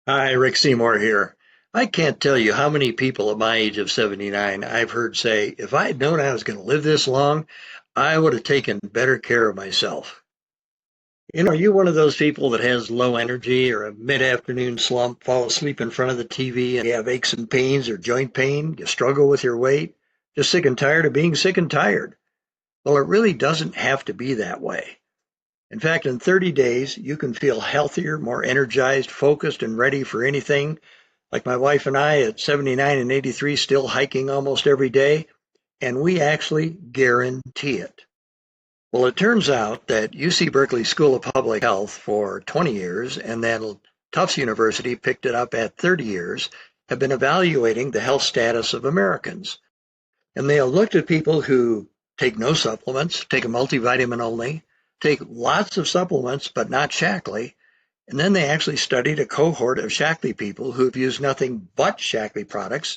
Hi, Rick Seymour here. I can't tell you how many people at my age of 79 I've heard say, if I had known I was going to live this long, I would have taken better care of myself. Are you one of those people that has low energy or a mid-afternoon slump, fall asleep in front of the TV, and you have aches and pains or joint pain? You struggle with your weight? Just sick and tired of being sick and tired? Well, it really doesn't have to be that way. In fact, in 30 days, you can feel healthier, more energized, focused, and ready for anything. Like my wife and I at 79 and 83, still hiking almost every day, and we actually guarantee it. Well, it turns out that UC Berkeley School of Public Health for 20 years and then Tufts University picked it up at 30 years have been evaluating the health status of Americans. And they have looked at people who take no supplements, take a multivitamin only, take lots of supplements but not Shaklee, and then they actually studied a cohort of Shaklee people who have used nothing but Shaklee products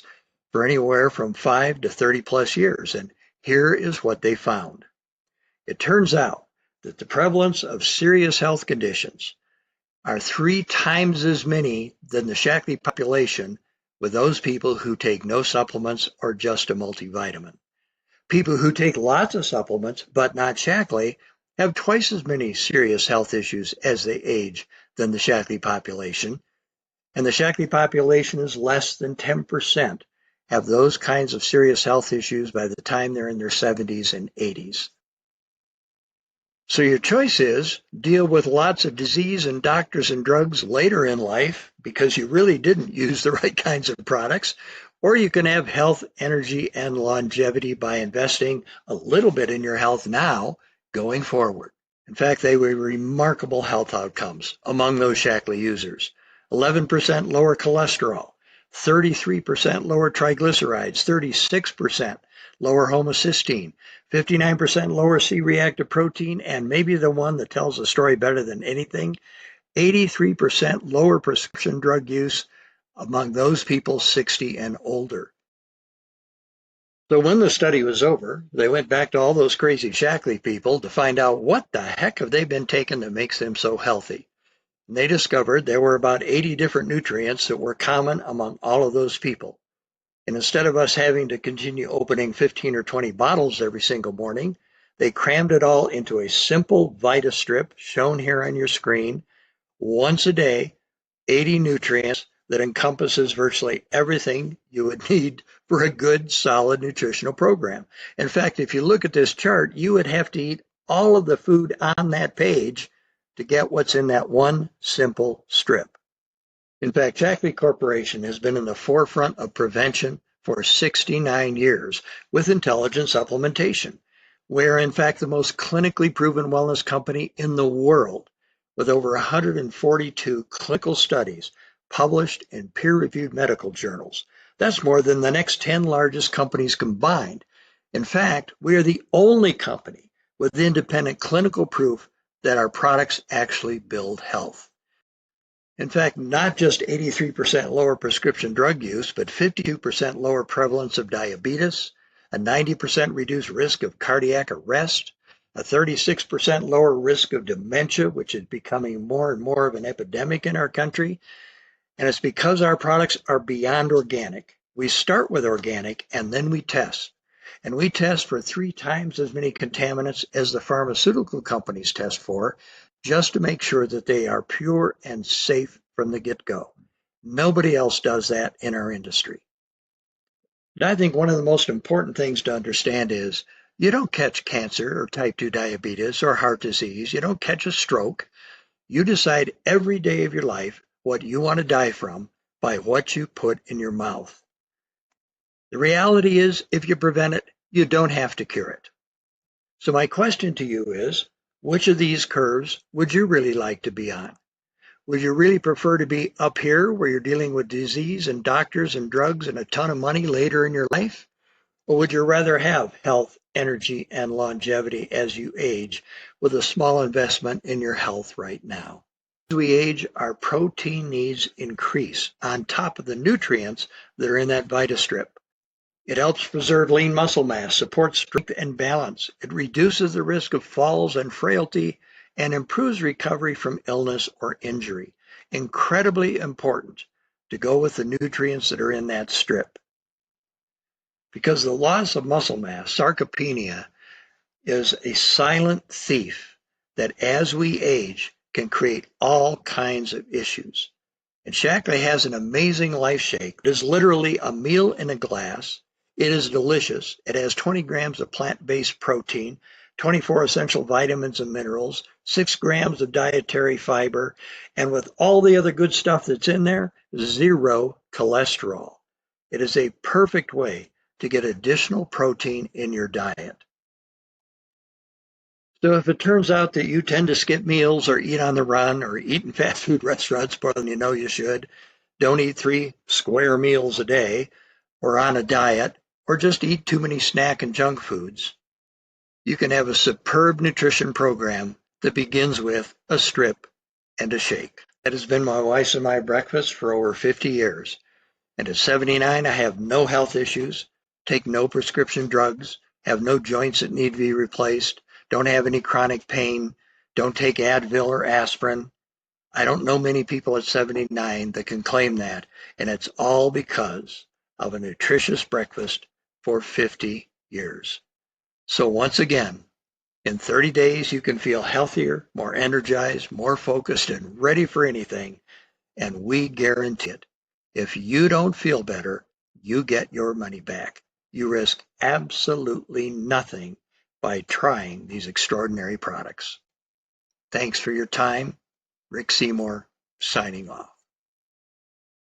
for anywhere from 5 to 30 plus years. And here is what they found. It turns out that the prevalence of serious health conditions are 3 times as many than the Shaklee population with those people who take no supplements or just a multivitamin. People who take lots of supplements but not Shaklee have twice as many serious health issues as they age than the Shaklee population, and the Shaklee population is less than 10% have those kinds of serious health issues by the time they're in their 70s and 80s. So your choice is deal with lots of disease and doctors and drugs later in life because you really didn't use the right kinds of products, or you can have health, energy, and longevity by investing a little bit in your health now going forward. In fact, they were remarkable health outcomes among those Shaklee users. 11% lower cholesterol, 33% lower triglycerides, 36% lower homocysteine, 59% lower C-reactive protein, and maybe the one that tells the story better than anything, 83% lower prescription drug use among those people 60 and older. So when the study was over, they went back to all those crazy Shaklee people to find out what the heck have they been taking that makes them so healthy. And they discovered there were about 80 different nutrients that were common among all of those people. And instead of us having to continue opening 15 or 20 bottles every single morning, they crammed it all into a simple Vita strip shown here on your screen, once a day, 80 nutrients that encompasses virtually everything you would need for a good, solid nutritional program. In fact, if you look at this chart, you would have to eat all of the food on that page to get what's in that one simple strip. In fact, Shaklee Corporation has been in the forefront of prevention for 69 years with intelligent supplementation. We're, in fact, the most clinically proven wellness company in the world with over 142 clinical studies published in peer-reviewed medical journals. That's more than the next 10 largest companies combined. In fact, we are the only company with independent clinical proof that our products actually build health. In fact, not just 83% lower prescription drug use, but 52% lower prevalence of diabetes, a 90% reduced risk of cardiac arrest, a 36% lower risk of dementia, which is becoming more and more of an epidemic in our country. And it's because our products are beyond organic. We start with organic and then we test. And we test for 3 times as many contaminants as the pharmaceutical companies test for, just to make sure that they are pure and safe from the get-go. Nobody else does that in our industry. And I think one of the most important things to understand is you don't catch cancer or type 2 diabetes or heart disease. You don't catch a stroke. You decide every day of your life what you want to die from by what you put in your mouth. The reality is, if you prevent it, you don't have to cure it. So my question to you is, which of these curves would you really like to be on? Would you really prefer to be up here where you're dealing with disease and doctors and drugs and a ton of money later in your life? Or would you rather have health, energy, and longevity as you age with a small investment in your health right now? As we age, our protein needs increase on top of the nutrients that are in that Vita strip. It helps preserve lean muscle mass, supports strength and balance. It reduces the risk of falls and frailty, and improves recovery from illness or injury. incredibly important to go with the nutrients that are in that strip. Because the loss of muscle mass, sarcopenia, is a silent thief that as we age can create all kinds of issues. And Shaklee has an amazing LifeShake. It is literally a meal in a glass. It is delicious. It has 20 grams of plant-based protein, 24 essential vitamins and minerals, 6 grams of dietary fiber, and with all the other good stuff that's in there, 0 cholesterol. It is a perfect way to get additional protein in your diet. So if it turns out that you tend to skip meals or eat on the run or eat in fast food restaurants more than you know you should, don't eat 3 square meals a day or on a diet or just eat too many snack and junk foods, you can have a superb nutrition program that begins with a strip and a shake. That has been my wife's and my breakfast for over 50 years. And at 79, I have no health issues, take no prescription drugs, have no joints that need to be replaced, don't have any chronic pain, don't take Advil or aspirin. I don't know many people at 79 that can claim that, and it's all because of a nutritious breakfast for 50 years. So once again, in 30 days, you can feel healthier, more energized, more focused, and ready for anything, and we guarantee it. If you don't feel better, you get your money back. You risk absolutely nothing by trying these extraordinary products. Thanks for your time. Rick Seymour, signing off.